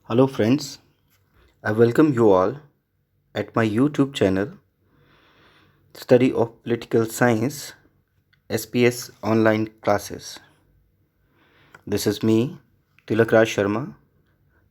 Hello, friends. I welcome you all at my YouTube channel, Study of Political Science SPS Online Classes. This is me, Tilak Raj Sharma,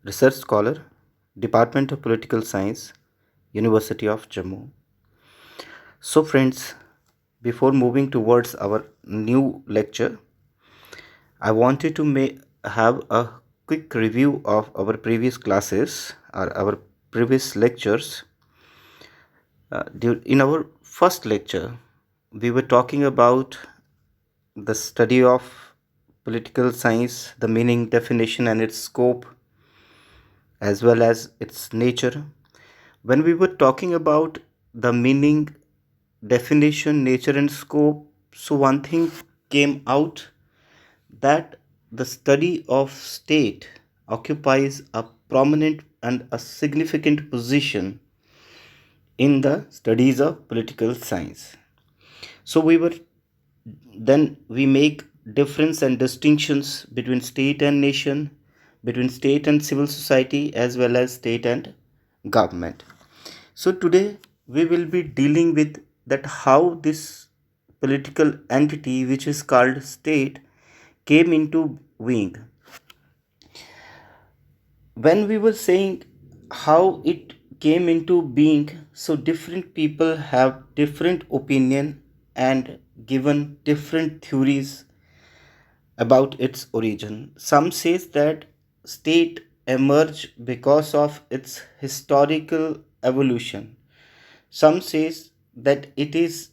Research Scholar, Department of Political Science, University of Jammu. So, friends, before moving towards our new lecture, I wanted to have a quick review of our previous classes or our previous lectures. In our first lecture, we were talking about the study of political science, the meaning, definition, and its scope, as well as its nature. When we were talking about the meaning, definition, nature, and scope, so one thing came out that the study of state occupies a prominent and a significant position in the studies of political science. So we make difference and distinctions between state and nation, between state and civil society, as well as state and government. So today we will be dealing with that how this political entity which is called state came into being. When we were saying how it came into being, so different people have different opinion and given different theories about its origin. Some says that state emerged because of its historical evolution. Some says that it is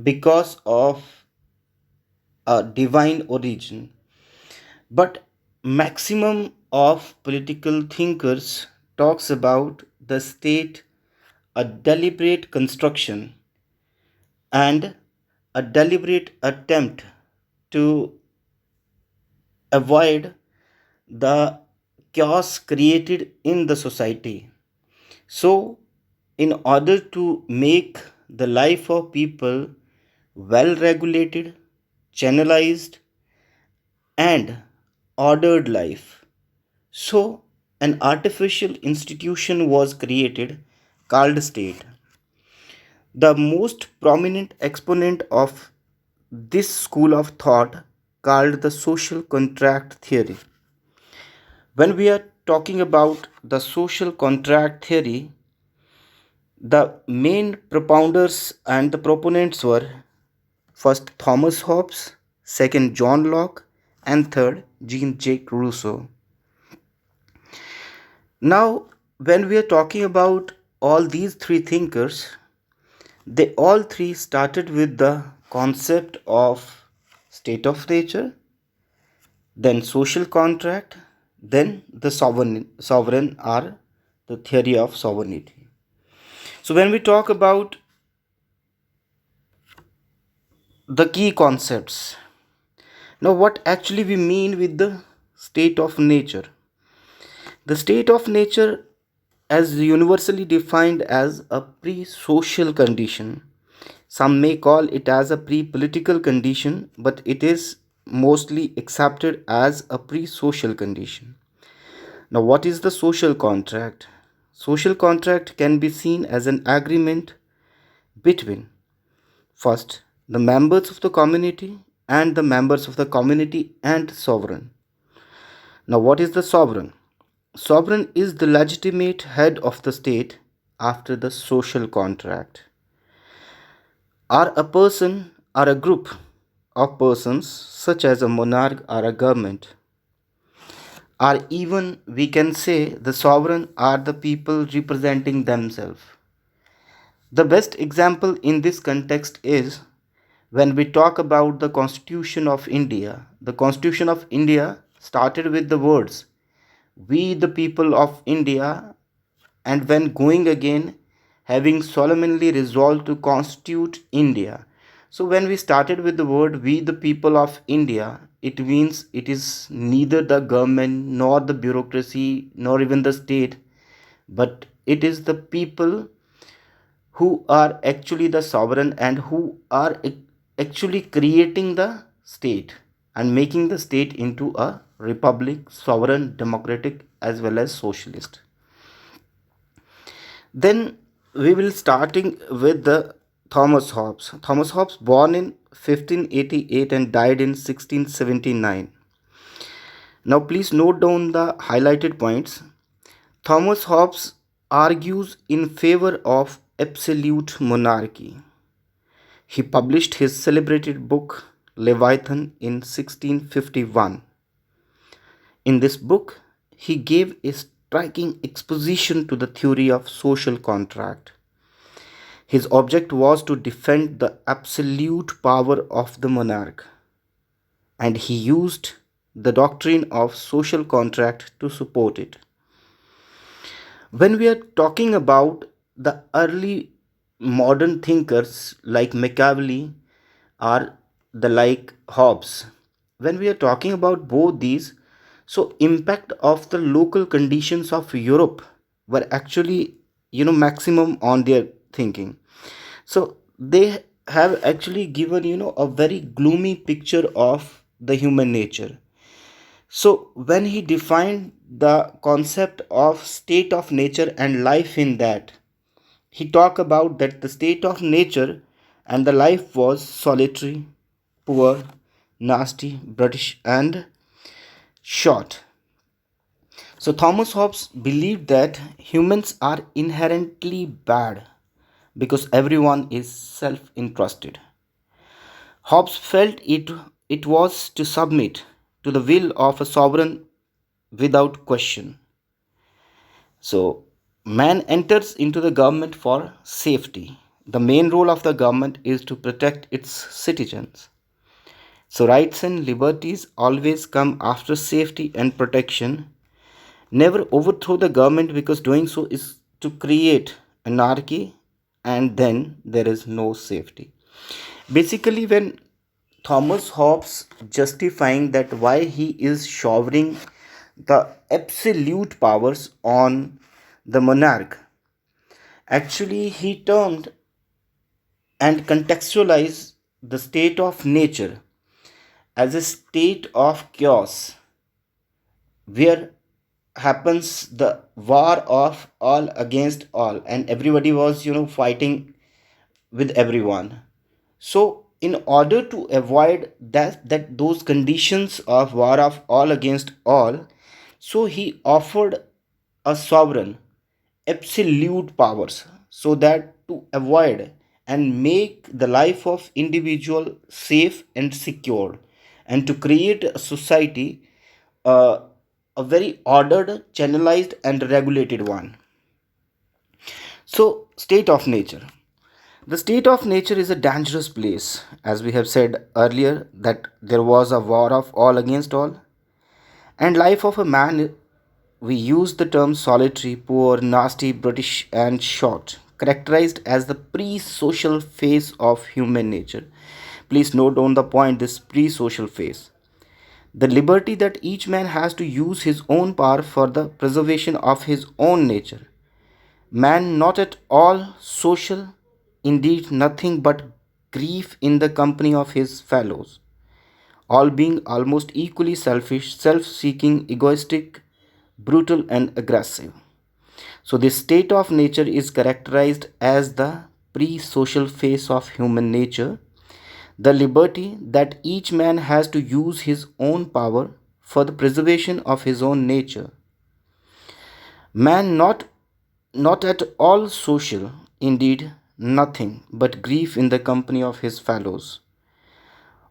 because of a divine origin. But maximum of political thinkers talks about the state a deliberate construction and a deliberate attempt to avoid the chaos created in the society. So, in order to make the life of people well regulated, channelized, and ordered life, so an artificial institution was created called state. The most prominent exponent of this school of thought called the social contract theory. When we are talking about the social contract theory, the main propounders and the proponents were first Thomas Hobbes, second John Locke, and third Jean-Jacques Rousseau. Now, when we are talking about all these three thinkers, they all three started with the concept of state of nature, then social contract, then the sovereign or the theory of sovereignty. So when we talk about the key concepts, now what actually we mean with the state of nature? The state of nature as universally defined as a pre-social condition. Some may call it as a pre-political condition, but it is mostly accepted as a pre-social condition. Now, what is the social contract? Social contract can be seen as an agreement between first the members of the community and the members of the community and sovereign. Now, what is the sovereign? Sovereign is the legitimate head of the state after the social contract. Are a person or a group of persons, such as a monarch or a government, or even we can say the sovereign are the people representing themselves. The best example in this context is when we talk about the Constitution of India. The Constitution of India started with the words, "We the people of India," and when going again, having solemnly resolved to constitute India. So, when we started with the word "we the people of India," it means it is neither the government nor the bureaucracy nor even the state, but it is the people who are actually the sovereign and who are actually creating the state. and making the state into a republic, sovereign, democratic, as well as socialist. Then we will starting with the Thomas Hobbes. Thomas Hobbes born in 1588 and died in 1679. Now please note down the highlighted points. Thomas Hobbes argues in favor of absolute monarchy. He published his celebrated book Leviathan in 1651. In this book, he gave a striking exposition to the theory of social contract. His object was to defend the absolute power of the monarch, and he used the doctrine of social contract to support it. When we are talking about the early modern thinkers like Machiavelli or the like Hobbes, when we are talking about both these, so impact of the local conditions of Europe were actually maximum on their thinking. So they have actually given a very gloomy picture of the human nature. So when he defined the concept of state of nature and life in that, he talked about that the state of nature and the life was solitary, poor, nasty, brutish, and short. So Thomas Hobbes believed that humans are inherently bad because everyone is self-interested. Hobbes felt it was to submit to the will of a sovereign without question. So man enters into the government for safety. The main role of the government is to protect its citizens. So rights and liberties always come after safety and protection. Never overthrow the government because doing so is to create anarchy and then there is no safety. Basically, when Thomas Hobbes justifying that why he is showering the absolute powers on the monarch, actually he termed and contextualized the state of nature as a state of chaos where happens the war of all against all and everybody was fighting with everyone. So in order to avoid that those conditions of war of all against all, so he offered a sovereign absolute powers so that to avoid and make the life of individual safe and secure and to create a society, uh, a very ordered, channelized and regulated one. So state of nature, the state of nature is a dangerous place, as we have said earlier, that there was a war of all against all. And life of a man, we use the term solitary, poor, nasty, brutish, and short, characterized as the pre social phase of human nature. Please note down the point this pre social phase. The liberty that each man has to use his own power for the preservation of his own nature. Man not at all social, indeed nothing but grief in the company of his fellows, all being almost equally selfish, self seeking, egoistic, brutal, and aggressive. So, this state of nature is characterized as the pre social phase of human nature, the liberty that each man has to use his own power for the preservation of his own nature. Man not at all social, indeed nothing but grief in the company of his fellows,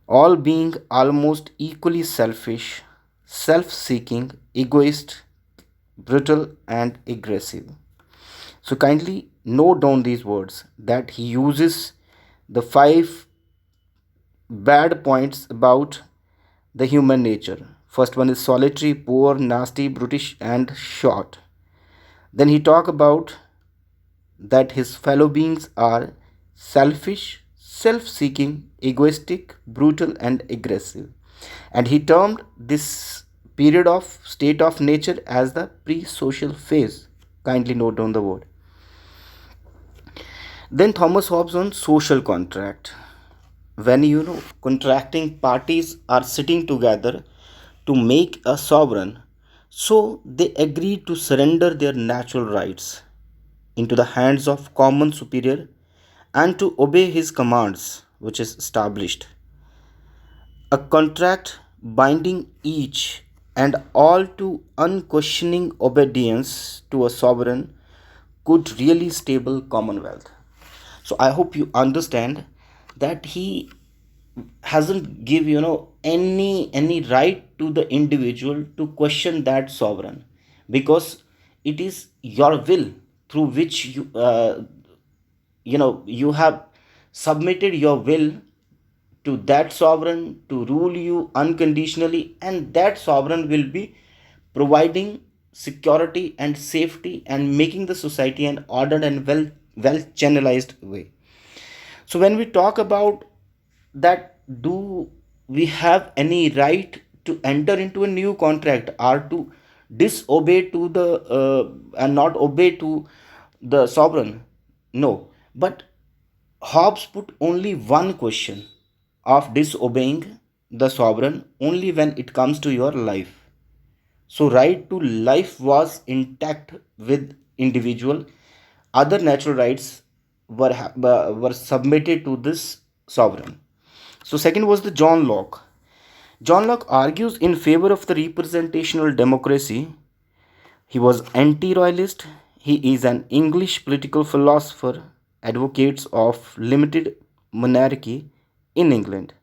all being almost equally selfish, self seeking, egoist, brutal, and aggressive. So, kindly note down these words that he uses the five bad points about the human nature. First one is solitary, poor, nasty, brutish, and short. Then he talk about that his fellow beings are selfish, self seeking, egoistic, brutal, and aggressive. And he termed this period of state of nature as the pre social phase. Kindly note down the word. Then Thomas Hobbes on social contract. when contracting parties are sitting together to make a sovereign, so they agree to surrender their natural rights into the hands of common superior and to obey his commands, which is established a contract binding each and all to unquestioning obedience to a sovereign could really stable commonwealth. So I hope you understand that he hasn't give any right to the individual to question that sovereign, because it is your will through which you have submitted your will to that sovereign to rule you unconditionally, and that sovereign will be providing security and safety and making the society an ordered and well channelized way. So when we talk about that, do we have any right to enter into a new contract or to disobey to the and not obey to the sovereign? No. But Hobbes put only one question of disobeying the sovereign only when it comes to your life. So right to life was intact with individual. Other natural rights were submitted to this sovereign. So second was the John Locke. John Locke argues in favor of the representational democracy. He was anti-royalist. He is an English political philosopher, advocates of limited monarchy in England.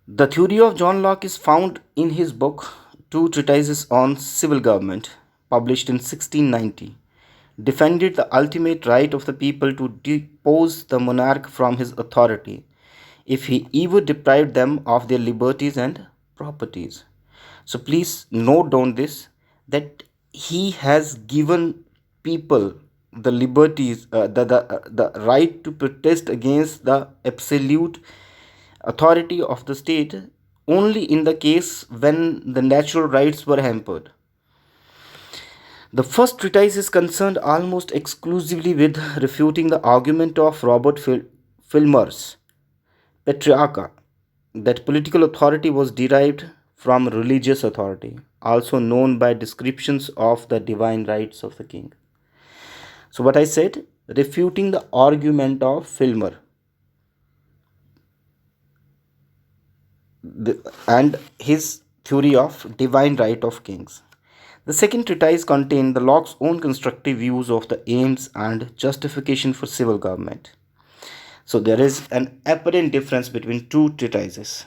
The theory of John Locke is found in his book Two Treatises on Civil Government, published in 1690, defended the ultimate right of the people to depose the monarch from his authority if he ever deprived them of their liberties and properties. So please note down this, that he has given people the liberties, the right to protest against the absolute authority of the state only in the case when the natural rights were hampered. The first treatise is concerned almost exclusively with refuting the argument of Robert Filmer's Patriarcha, that political authority was derived from religious authority, also known by descriptions of the divine rights of the king. So, what I said, refuting the argument of Filmer and his theory of divine right of kings. The second treatise contained the Locke's own constructive views of the aims and justification for civil government. So there is an apparent difference between two treatises.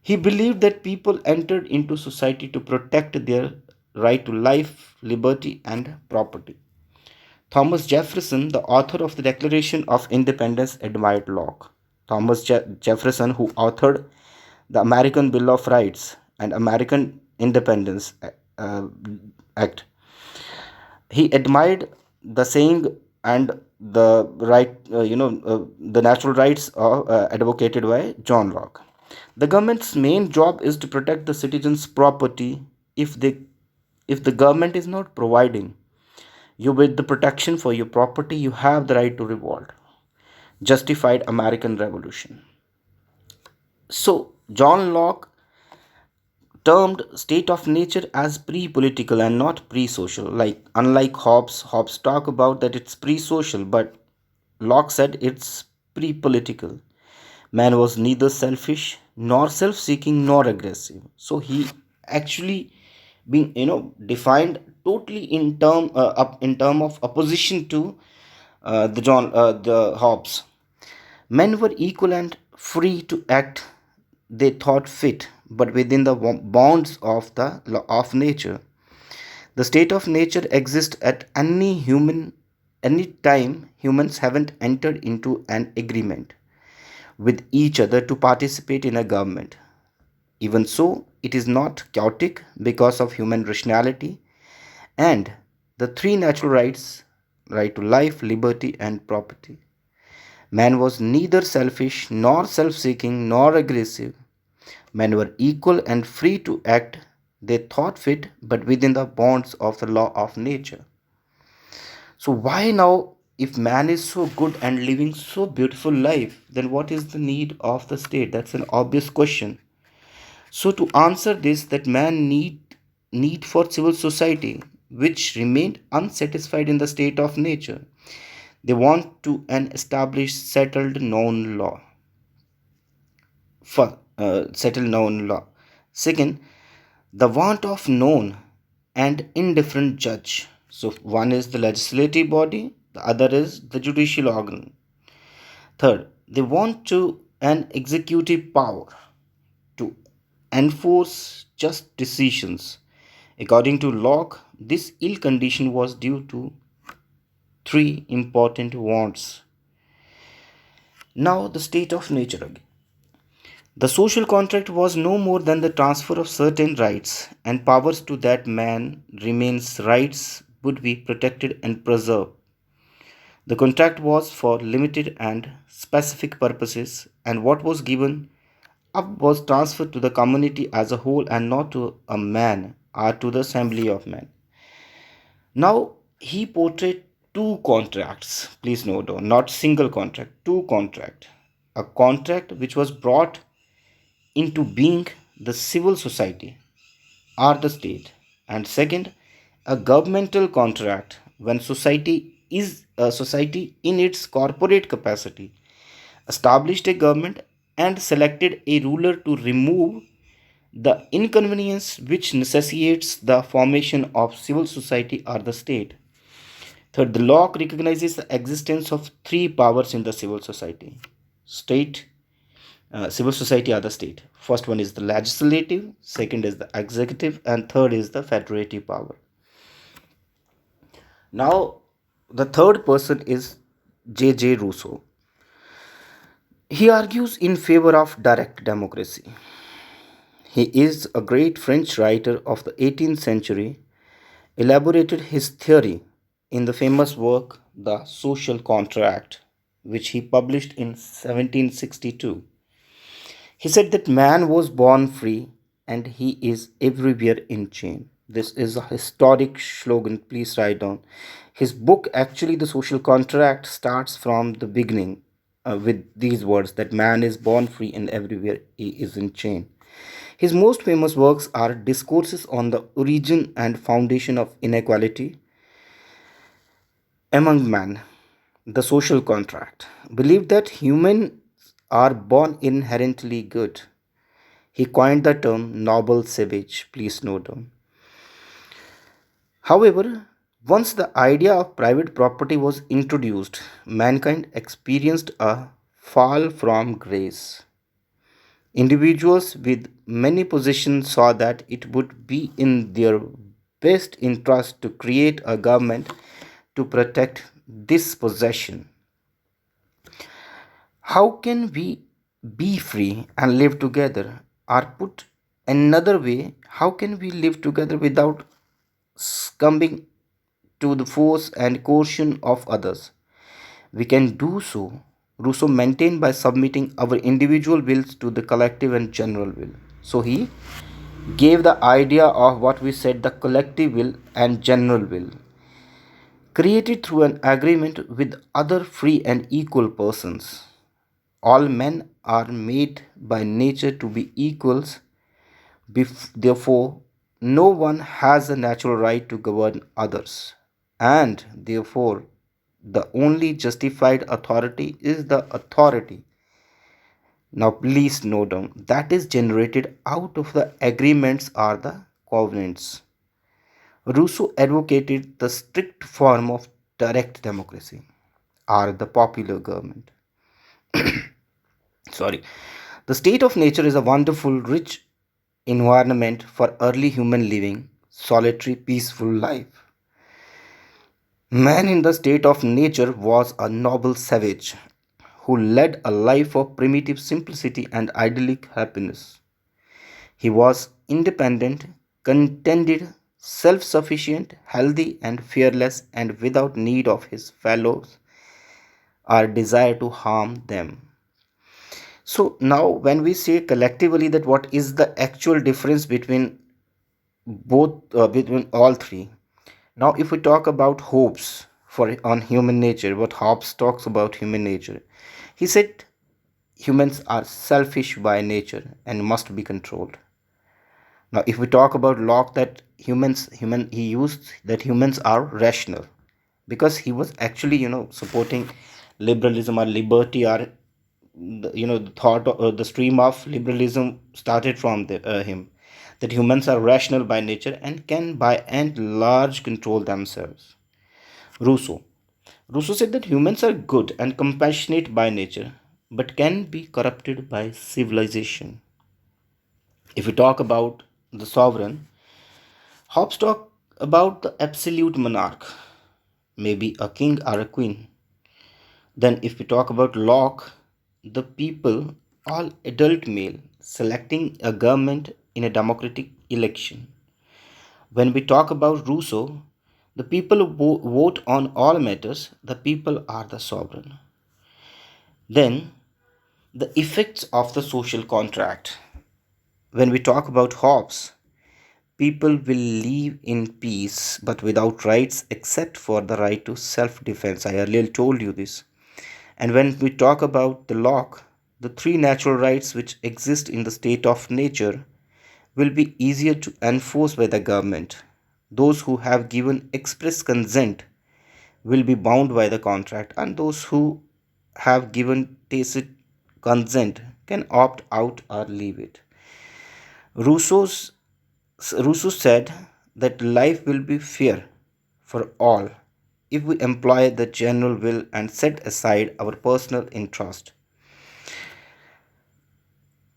He believed that people entered into society to protect their right to life, liberty, and property. Thomas Jefferson, the author of the Declaration of Independence, admired Locke. Thomas Jefferson, who authored the American Bill of Rights and American Independence uh, Act, he admired the saying and the the natural rights advocated by John Locke. The government's main job is to protect the citizens' property. If the government is not providing you with the protection for your property, you have the right to revolt. Justified American Revolution. So John Locke termed state of nature as pre-political and not pre-social. Like unlike Hobbes talk about that it's pre-social, but Locke said it's pre-political. Man was neither selfish nor self-seeking nor aggressive. So he actually being defined totally in term of opposition to the Hobbes. Men were equal and free to act they thought fit, but within the bonds of the law of nature. The state of nature exists at any time humans haven't entered into an agreement with each other to participate in a government. Even so, it is not chaotic because of human rationality and the three natural rights, right to life, liberty, and property. Man was neither selfish nor self seeking nor aggressive. Men were equal and free to act they thought fit, but within the bonds of the law of nature. So, why now if man is so good and living so beautiful life, then what is the need of the state? That's an obvious question. So to answer this, that man need for civil society, which remained unsatisfied in the state of nature. They want to an established settled known law. Settled known law. Second, the want of known and indifferent judge. So one is the legislative body, the other is the judicial organ. Third, they want to an executive power to enforce just decisions. According to Locke, this ill condition was due to three important wants. Now, the state of nature again. The social contract was no more than the transfer of certain rights and powers to that man remains rights would be protected and preserved. The contract was for limited and specific purposes, and what was given up was transferred to the community as a whole and not to a man or to the assembly of men. Now he portrayed two contracts. Please note down, not single contract, two contract. A contract which was brought into being the civil society or the state, and second, a governmental contract when society is a society in its corporate capacity established a government and selected a ruler to remove the inconvenience which necessitates the formation of civil society or the state. Third, the law recognizes the existence of three powers in the civil society. State, civil society or the state. First one is the legislative, second is the executive, and third is the federative power. Now, the third person is J.J. Rousseau. He argues in favor of direct democracy. He is a great French writer of the 18th century, elaborated his theory in the famous work The Social Contract, which he published in 1762. He said that man was born free and he is everywhere in chain. This is a historic slogan, please write down. His book, actually, The Social Contract, starts from the beginning with these words that man is born free and everywhere he is in chain. His most famous works are Discourses on the Origin and Foundation of Inequality among men, The Social Contract, believed that humans are born inherently good. He coined the term noble savage, please note down. However, once the idea of private property was introduced, mankind experienced a fall from grace. Individuals with many possessions saw that it would be in their best interest to create a government to protect this possession. How can we be free and live together? Or put another way, how can we live together without succumbing to the force and coercion of others? We can do so, Rousseau maintained, by submitting our individual wills to the collective and general will. So he gave the idea of what we said the collective will and general will, created through an agreement with other free and equal persons. All men are made by nature to be equals. Therefore, no one has a natural right to govern others, and therefore, the only justified authority is the authority. Now, please note down that is generated out of the agreements or the covenants. Rousseau advocated the strict form of direct democracy or the popular government. Sorry. The state of nature is a wonderful, rich environment for early human living, solitary, peaceful life. Man in the state of nature was a noble savage who led a life of primitive simplicity and idyllic happiness. He was independent, contented, self sufficient, healthy, and fearless, and without need of his fellows or desire to harm them. So, now when we say collectively that what is the actual difference between between all three? Now, if we talk about Hobbes, for on human nature, what Hobbes talks about human nature. He said humans are selfish by nature and must be controlled. Now, if we talk about Locke, that he used that humans are rational, because he was actually, supporting liberalism or liberty, or the thought or the stream of liberalism started from him, that humans are rational by nature and can by and large control themselves. Rousseau. Rousseau said that humans are good and compassionate by nature, but can be corrupted by civilization. If we talk about the sovereign, Hobbes talk about the absolute monarch, maybe a king or a queen. Then, if we talk about Locke, the people, all adult male, selecting a government in a democratic election. When we talk about Rousseau, the people vote on all matters, the people are the sovereign. Then, the effects of the social contract. When we talk about Hobbes, people will live in peace but without rights except for the right to self defense. I earlier told you this. And when we talk about the Locke, the three natural rights which exist in the state of nature will be easier to enforce by the government. Those who have given express consent will be bound by the contract, and those who have given tacit consent can opt out or leave it. Rousseau's, Rousseau said that life will be fair for all if we employ the general will and set aside our personal interest.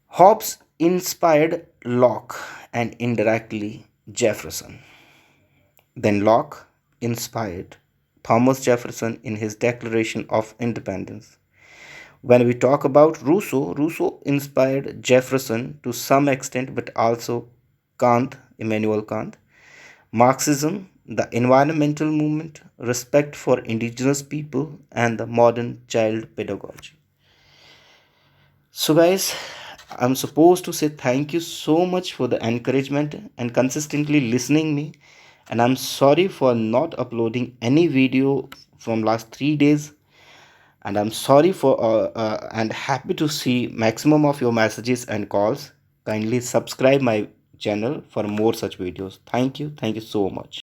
Hobbes inspired Locke and indirectly Jefferson. Then Locke inspired Thomas Jefferson in his Declaration of Independence. When we talk about Rousseau, Rousseau inspired Jefferson to some extent, but also Kant, Immanuel Kant. Marxism, the environmental movement, respect for indigenous people, and the modern child pedagogy. So, guys, I'm supposed to say thank you so much for the encouragement and consistently listening me. And I'm sorry for not uploading any video from last 3 days. And I'm sorry for and happy to see maximum of your messages and calls. Kindly subscribe my channel for more such videos. Thank you so much.